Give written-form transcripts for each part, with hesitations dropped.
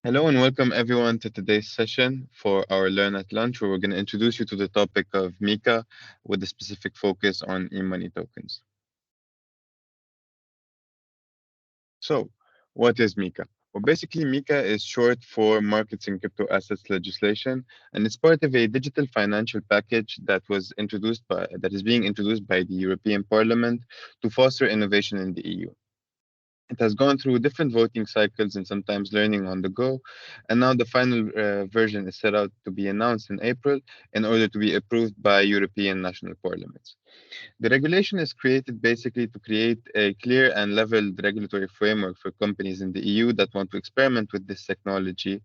Hello and welcome everyone to today's session for our Learn at Lunch, where we're going to introduce you to the topic of MICA with a specific focus on e-money tokens. So, what is MICA? Well, basically, MICA is short for Markets in Crypto Assets Legislation, and it's part of a digital financial package that is being introduced by the European Parliament to foster innovation in the EU. It has gone through different voting cycles and sometimes learning on the go. And now the final version is set out to be announced in April in order to be approved by European national parliaments. The regulation is created basically to create a clear and leveled regulatory framework for companies in the EU that want to experiment with this technology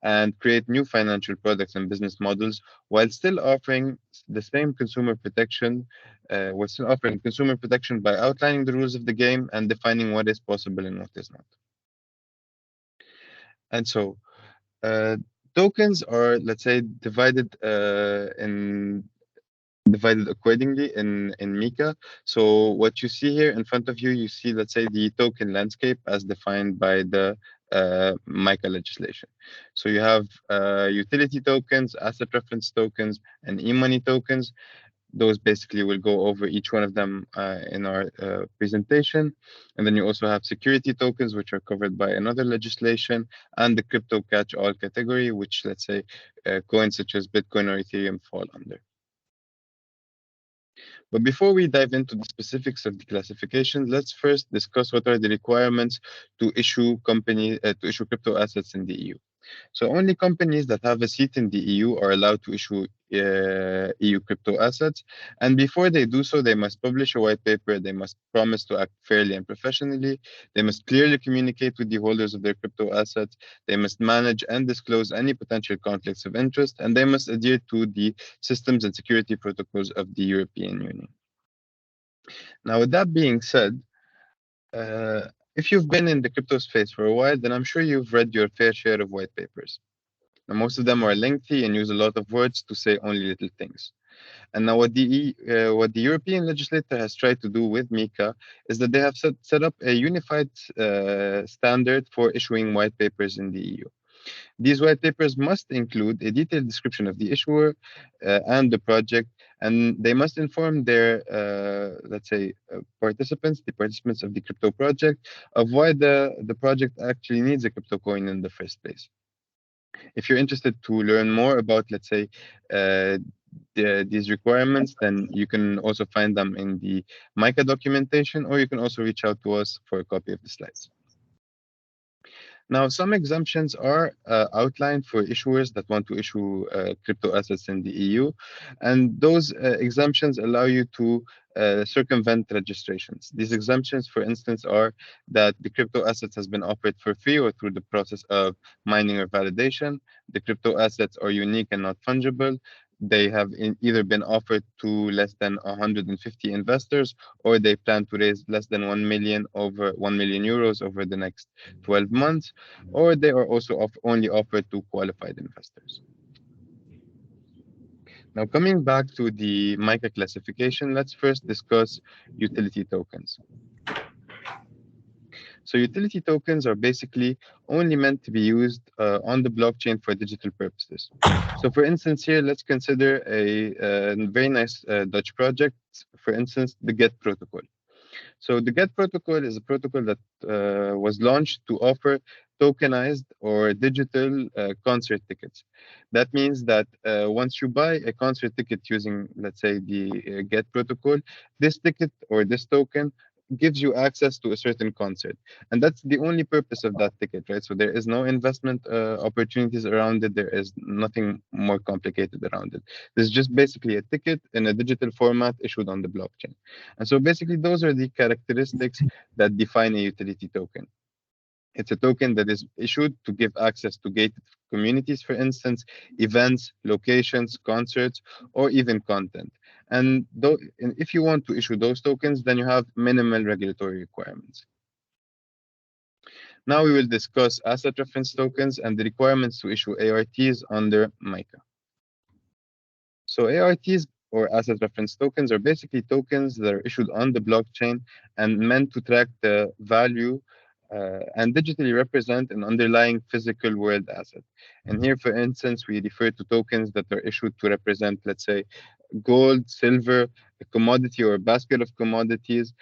and create new financial products and business models while still offering the same consumer protection, while still offering consumer protection by outlining the rules of the game and defining what is possible and what is not. And so, uh, tokens are, let's say, divided accordingly in MiCA. So what you see here in front of you, you see, let's say, the token landscape as defined by the MiCA legislation. So you have utility tokens, asset reference tokens, and e-money tokens. Those basically will go over each one of them in our presentation. And then you also have security tokens, which are covered by another legislation, and the crypto catch-all category, which, let's say, coins such as Bitcoin or Ethereum fall under. But before we dive into the specifics of the classification, let's first discuss what are the requirements to issue crypto assets in the EU. So only companies that have a seat in the EU are allowed to issue EU crypto assets. And before they do so, they must publish a white paper. They must promise to act fairly and professionally. They must clearly communicate with the holders of their crypto assets. They must manage and disclose any potential conflicts of interest. And they must adhere to the systems and security protocols of the European Union. Now, with that being said, uh, if you've been in the crypto space for a while, then I'm sure you've read your fair share of white papers. Now, most of them are lengthy and use a lot of words to say only little things. And now, what the European legislator has tried to do with MiCA is that they have set up a unified standard for issuing white papers in the EU. These white papers must include a detailed description of the issuer and the project, and they must inform their, let's say, the participants of the crypto project, of why the project actually needs a crypto coin in the first place. If you're interested to learn more about, let's say, uh, these requirements, then you can also find them in the MICA documentation, or you can also reach out to us for a copy of the slides. Now, some exemptions are outlined for issuers that want to issue crypto assets in the EU, and those exemptions allow you to circumvent registrations. These exemptions, for instance, are that the crypto assets has been offered for free or through the process of mining or validation. The crypto assets are unique and not fungible. They have either been offered to less than 150 investors, or they plan to raise less than 1 million euros over the next 12 months, or they are also only offered to qualified investors. Now, coming back to the MICA classification, let's first discuss utility tokens. So utility tokens are basically only meant to be used on the blockchain for digital purposes. So for instance, here, let's consider a very nice Dutch project, for instance, the GET protocol. So the GET protocol is a protocol that was launched to offer tokenized or digital concert tickets. That means that once you buy a concert ticket using, let's say, the GET protocol, this ticket or this token gives you access to a certain concert. And that's the only purpose of that ticket, right? So there is no investment opportunities around it. There is nothing more complicated around it. This is just basically a ticket in a digital format issued on the blockchain. And so basically, those are the characteristics that define a utility token. It's a token that is issued to give access to gated communities, for instance, events, locations, concerts, or even content. And if you want to issue those tokens, then you have minimal regulatory requirements. Now we will discuss asset reference tokens and the requirements to issue ARTs under MICA. So ARTs or asset reference tokens are basically tokens that are issued on the blockchain and meant to track the value and digitally represent an underlying physical world asset. And here, for instance, we refer to tokens that are issued to represent, let's say, gold, silver, a commodity or a basket of commodities,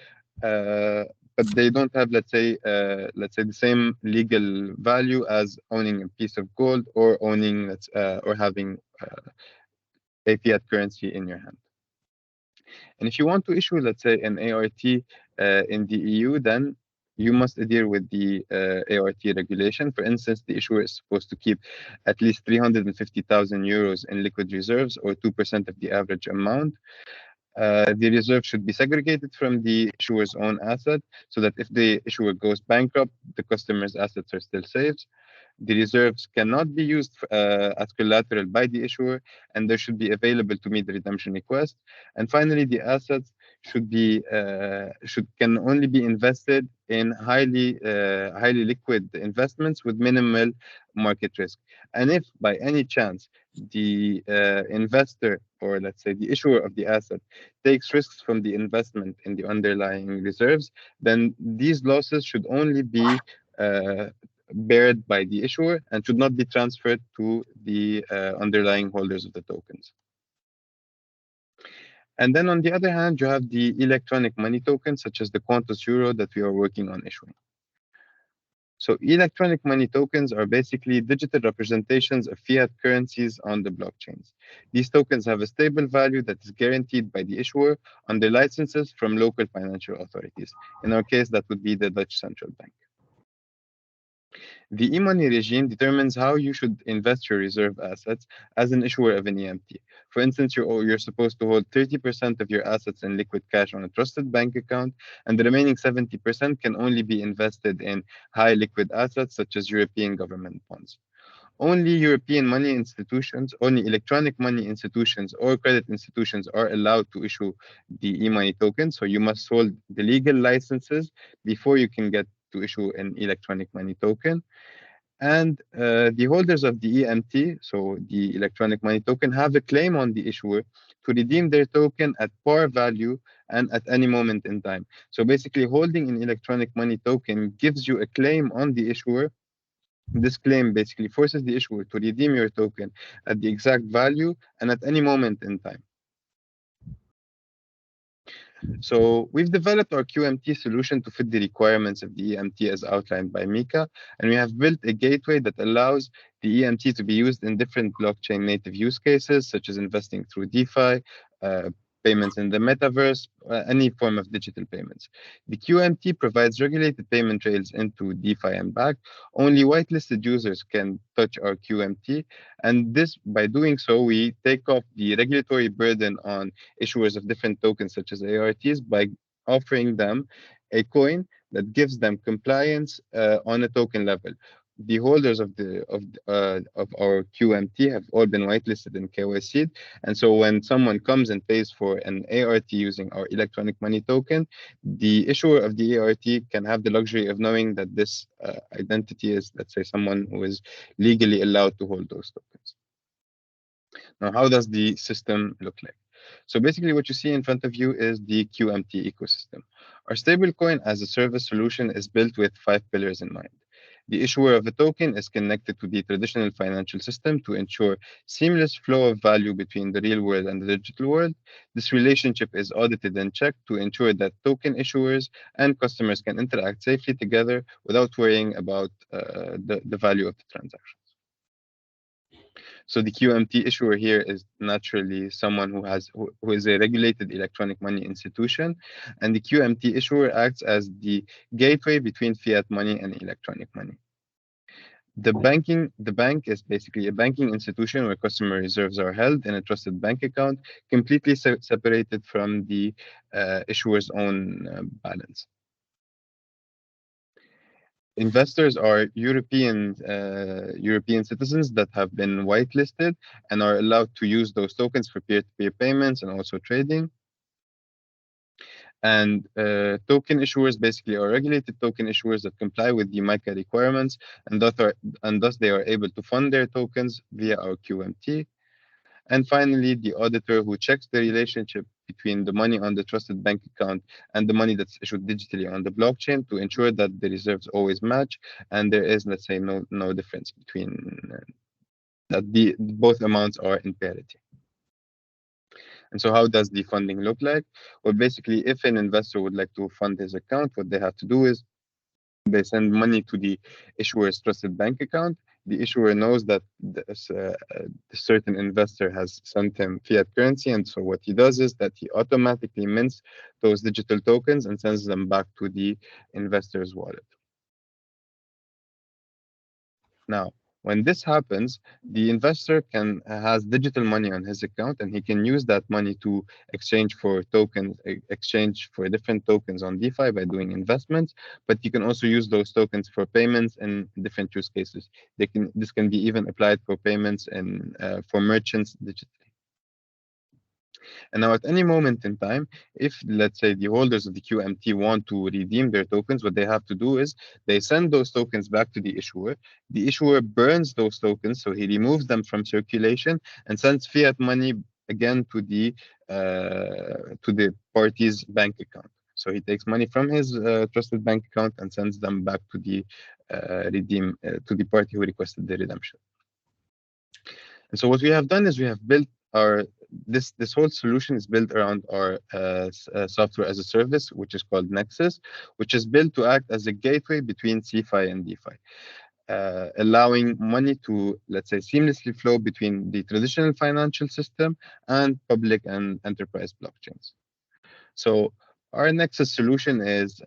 uh, but they don't have, let's say, the same legal value as owning a piece of gold or owning, or having a fiat currency in your hand. And if you want to issue, let's say, an ART in the EU, then you must adhere with the ART regulation. For instance, the issuer is supposed to keep at least 350,000 euros in liquid reserves, or 2% of the average amount. The reserve should be segregated from the issuer's own asset, so that if the issuer goes bankrupt, the customer's assets are still safe. The reserves cannot be used as collateral by the issuer, and they should be available to meet the redemption request. And finally, the assets should can only be invested in highly liquid investments with minimal market risk. And if by any chance the investor, or let's say the issuer of the asset, takes risks from the investment in the underlying reserves, then these losses should only be uh, bared by the issuer and should not be transferred to the underlying holders of the tokens. And then on the other hand, you have the electronic money tokens, such as the Qantas Euro that we are working on issuing. So electronic money tokens are basically digital representations of fiat currencies on the blockchains. These tokens have a stable value that is guaranteed by the issuer under licenses from local financial authorities. In our case, that would be the Dutch Central Bank. The e-money regime determines how you should invest your reserve assets as an issuer of an EMT. For instance, you're supposed to hold 30% of your assets in liquid cash on a trusted bank account, and the remaining 70% can only be invested in high liquid assets such as European government bonds. Only European money institutions, only electronic money institutions or credit institutions are allowed to issue the e-money token. So you must hold the legal licenses before you can get to issue an electronic money token. And the holders of the EMT, so the electronic money token, have a claim on the issuer to redeem their token at par value and at any moment in time. So basically, holding an electronic money token gives you a claim on the issuer. This claim basically forces the issuer to redeem your token at the exact value and at any moment in time. So we've developed our QMT solution to fit the requirements of the EMT as outlined by MICA, and we have built a gateway that allows the EMT to be used in different blockchain native use cases, such as investing through DeFi, payments in the metaverse, any form of digital payments. The QMT provides regulated payment rails into DeFi and back. Only whitelisted users can touch our QMT, and this, by doing so, we take off the regulatory burden on issuers of different tokens such as ARTs by offering them a coin that gives them compliance on a token level. The holders of our QMT have all been whitelisted and KYC'd, and so when someone comes and pays for an ART using our electronic money token, the issuer of the ART can have the luxury of knowing that this identity is, let's say, someone who is legally allowed to hold those tokens. Now, how does the system look like? So basically what you see in front of you is the QMT ecosystem. Our stablecoin as a service solution is built with 5 pillars in mind. The issuer of a token is connected to the traditional financial system to ensure seamless flow of value between the real world and the digital world. This relationship is audited and checked to ensure that token issuers and customers can interact safely together without worrying about the value of the transaction. So the QMT issuer here is naturally someone who is a regulated electronic money institution, and the QMT issuer acts as the gateway between fiat money and electronic money. The bank is basically a banking institution where customer reserves are held in a trusted bank account, completely separated from the issuer's own balance. Investors are European citizens that have been whitelisted and are allowed to use those tokens for peer-to-peer payments and also trading. And token issuers basically are regulated token issuers that comply with the MICA requirements, and thus they are able to fund their tokens via our QMT. And finally, the auditor who checks the relationship between the money on the trusted bank account and the money that's issued digitally on the blockchain to ensure that the reserves always match and there is, let's say, no difference between that both amounts are in parity. And so how does the funding look like? Well, basically, if an investor would like to fund his account, what they have to do is they send money to the issuer's trusted bank account. The issuer knows that the certain investor has sent him fiat currency. And so what he does is that he automatically mints those digital tokens and sends them back to the investor's wallet. Now, when this happens, the investor has digital money on his account, and he can use that money to exchange for tokens, exchange for different tokens on DeFi by doing investments. But you can also use those tokens for payments in different use cases. This can be even applied for payments and for merchants digitally. And now at any moment in time, if let's say the holders of the QMT want to redeem their tokens, what they have to do is they send those tokens back to the issuer. The issuer burns those tokens, so he removes them from circulation and sends fiat money again to the party's bank account. So he takes money from his trusted bank account and sends them back to the to the party who requested the redemption. And so what we have done is we have built this whole solution is built around our software as a service, which is called Nexus, which is built to act as a gateway between CeFi and DeFi, allowing money to, let's say, seamlessly flow between the traditional financial system and public and enterprise blockchains. So our Nexus solution is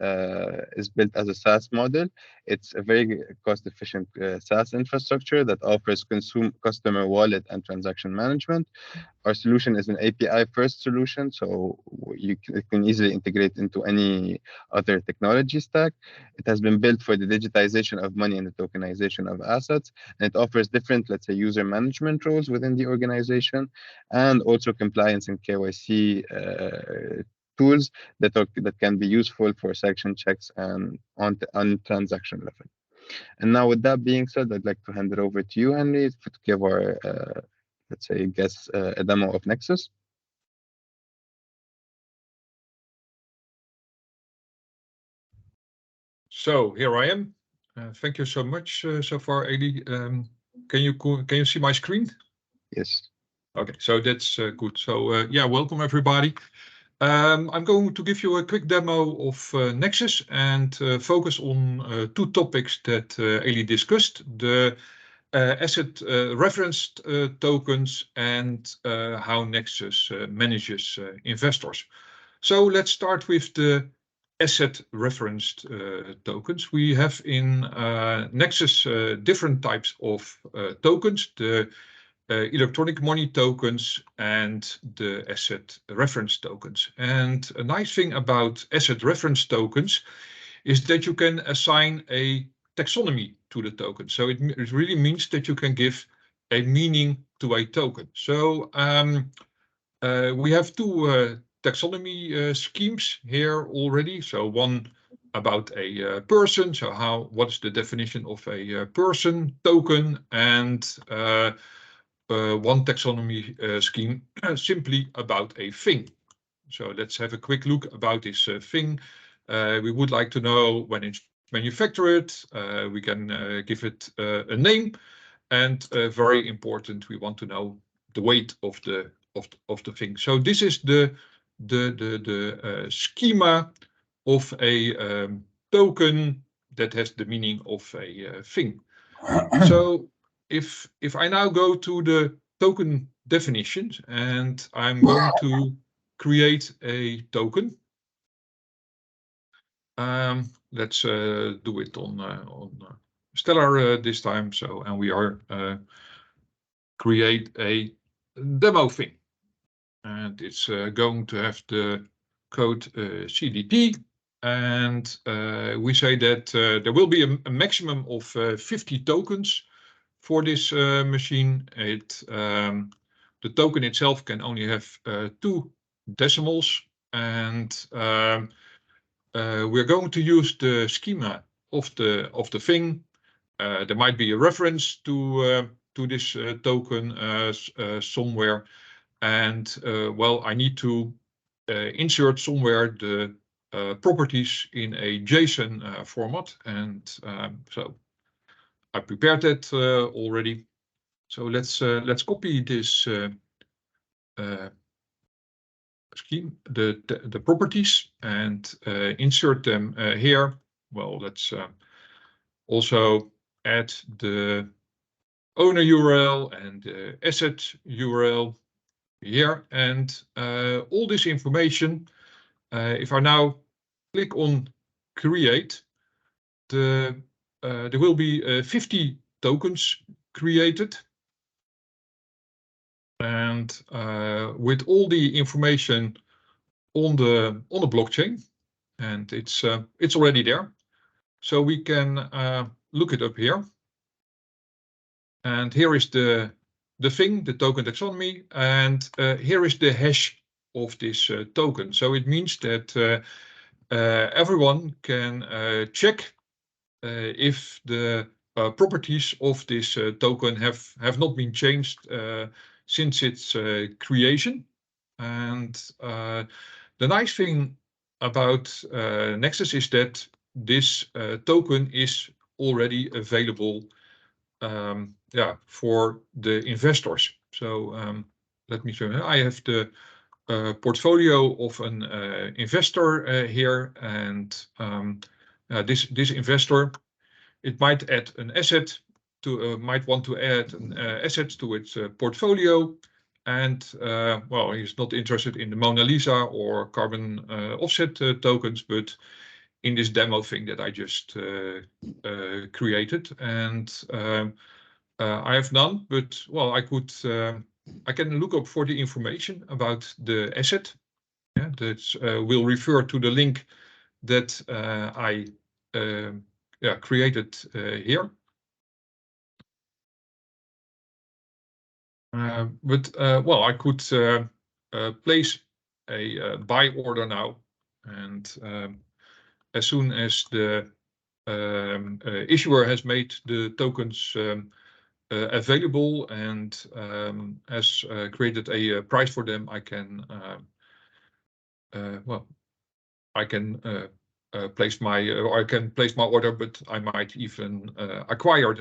built as a SaaS model. It's a very cost-efficient SaaS infrastructure that offers customer wallet and transaction management. Our solution is an API-first solution, so it can easily integrate into any other technology stack. It has been built for the digitization of money and the tokenization of assets, and it offers different, let's say, user management roles within the organization, and also compliance and KYC tools that can be useful for sanction checks and on transaction level. And now, with that being said, I'd like to hand it over to you, Henry, to give our let's say, guests a demo of Nexus. So here I am. Thank you so much so far, Adi. Can you see my screen? Yes. Okay, so that's good. So yeah, welcome everybody. I'm going to give you a quick demo of Nexus and focus on two topics that Eli discussed: the asset referenced tokens and how Nexus manages investors. So let's start with the asset referenced tokens. We have in Nexus different types of tokens: the electronic money tokens and the asset reference tokens. And a nice thing about asset reference tokens is that you can assign a taxonomy to the token. So it really means that you can give a meaning to a token. So we have two taxonomy schemes here already. So one about a person. So what is the definition of a person token, and one taxonomy scheme simply about a thing. So let's have a quick look about this thing. We would like to know when it's manufactured. We can give it a name, and very important, we want to know the weight of the thing. So this is the schema of a token that has the meaning of a thing. So if I now go to the token definitions and I'm going to create a token, let's do it on Stellar this time. So, and we are create a demo thing, and it's going to have the code CDT, and we say that there will be a maximum of 50 tokens for this machine. The token itself can only have 2 decimals, and we're going to use the schema of the thing. There might be a reference to this token somewhere, and well, I need to insert somewhere the properties in a JSON format, and so I prepared that already. So let's copy this scheme, the properties, and insert them here. Well, let's also add the owner URL and the asset URL here, and all this information. If I now click on create, there will be 50 tokens created, and with all the information on the blockchain, and it's already there, so we can look it up here. And here is the thing, the token taxonomy, and here is the hash of this token. So it means that everyone can check if the properties of this token have not been changed since its creation. And the nice thing about Nexus is that this token is already available for the investors. So let me show you. I have the portfolio of an investor here, and this investor, it might add an asset to might want to add an asset to its portfolio, and well, he's not interested in the Mona Lisa or carbon offset tokens, but in this demo thing that I just created, and I have none. But well, I can look up for the information about the asset. Yeah, that will refer to the link that I created here. But well, I could place a buy order now, and as soon as the issuer has made the tokens available and has created a price for them, I can well, I can place my order, but I might even acquire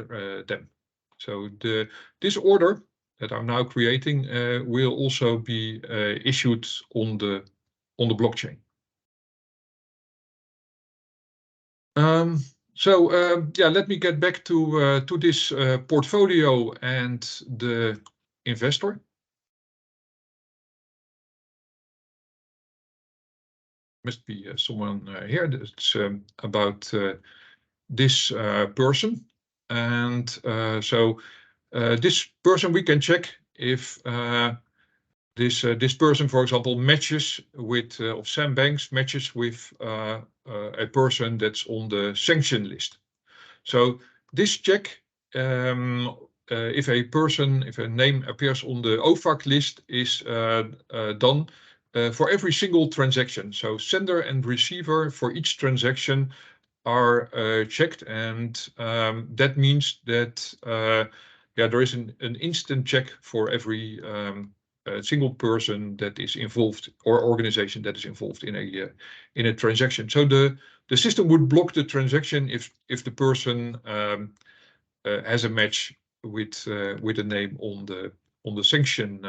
them. So this order that I'm now creating will also be issued on the blockchain. Yeah, let me get back to this portfolio and the investor. Must be someone here that's about this person, and so this person, we can check if this person, for example, matches with of Sam Banks matches with a person that's on the sanction list. So this check, if a name appears on the OFAC list, is done for every single transaction. So sender and receiver for each transaction are checked, and that means that there is an instant check for every single person that is involved or organization that is involved in a transaction. So the system would block the transaction if the person has a match with a name on the sanction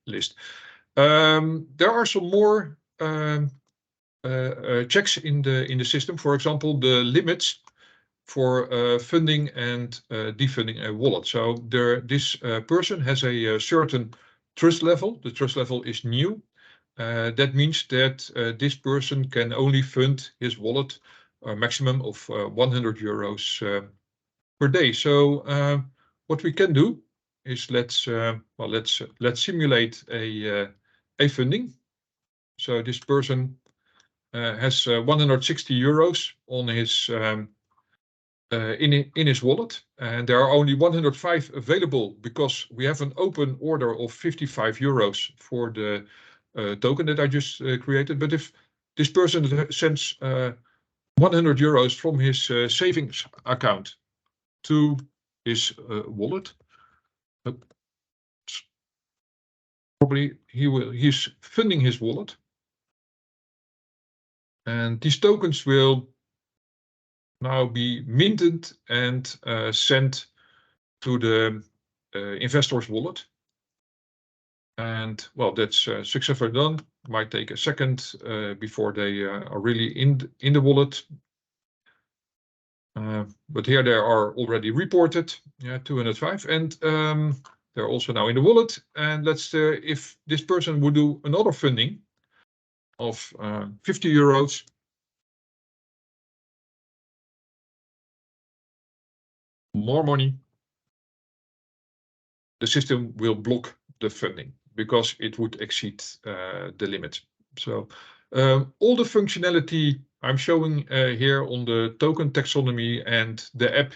list. There are some more checks in the system. For example, the limits for funding and defunding a wallet. So this person has a certain trust level. The trust level is new. That means that this person can only fund his wallet a maximum of 100 euros per day. So what we can do is let's simulate a funding. So this person has 160 euros on his in his wallet, and there are only 105 available because we have an open order of 55 euros for the token that I just created. But if this person sends 100 euros from his savings account to his wallet, probably he's funding his wallet. And these tokens will now be minted and sent to the investor's wallet. And well, that's successfully done. Might take a second before they are really in the wallet. But here they are already reported, 205, and they're also now in the wallet. And let's if this person would do another funding of 50 euros, more money, the system will block the funding because it would exceed the limit. So all the functionality I'm showing here on the token taxonomy and the app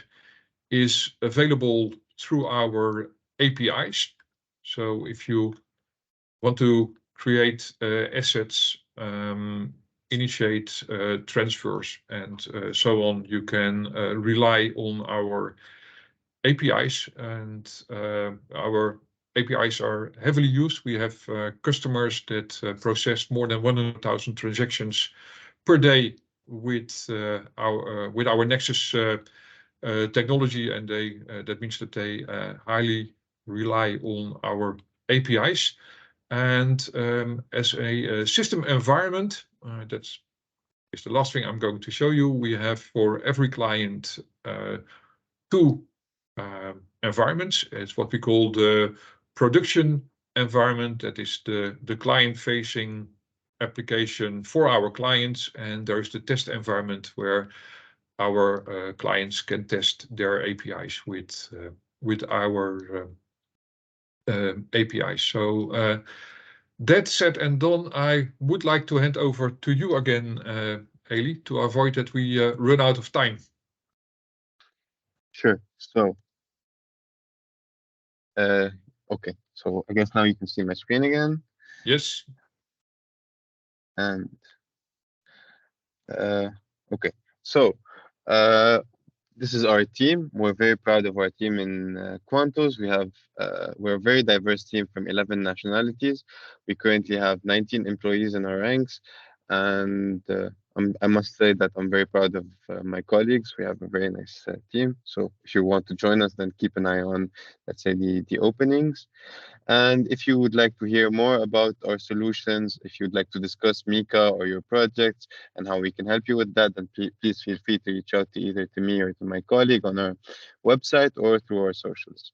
is available through our APIs. So if you want to create assets, initiate transfers, and so on, you can rely on our APIs, and our APIs are heavily used. We have customers that process more than 100,000 transactions per day with our Nexus technology, and that means that they highly rely on our APIs. And as a system environment, that's the last thing I'm going to show you. We have for every client two environments. It's what we call the production environment. That is the client-facing application for our clients, and there is the test environment where our clients can test their APIs with our APIs. So that said and done, I would like to hand over to you again, Eli, to avoid that we run out of time. Sure. So, okay. So I guess now you can see my screen again. Yes. And okay. So this is our team. We're very proud of our team in Quantos. We're a very diverse team from 11 nationalities. We currently have 19 employees in our ranks, and I must say that I'm very proud of my colleagues. We have a very nice team. So if you want to join us, then keep an eye on, let's say, the openings. And if you would like to hear more about our solutions, if you'd like to discuss MICA or your projects and how we can help you with that, then please feel free to reach out to either to me or to my colleague on our website or through our socials.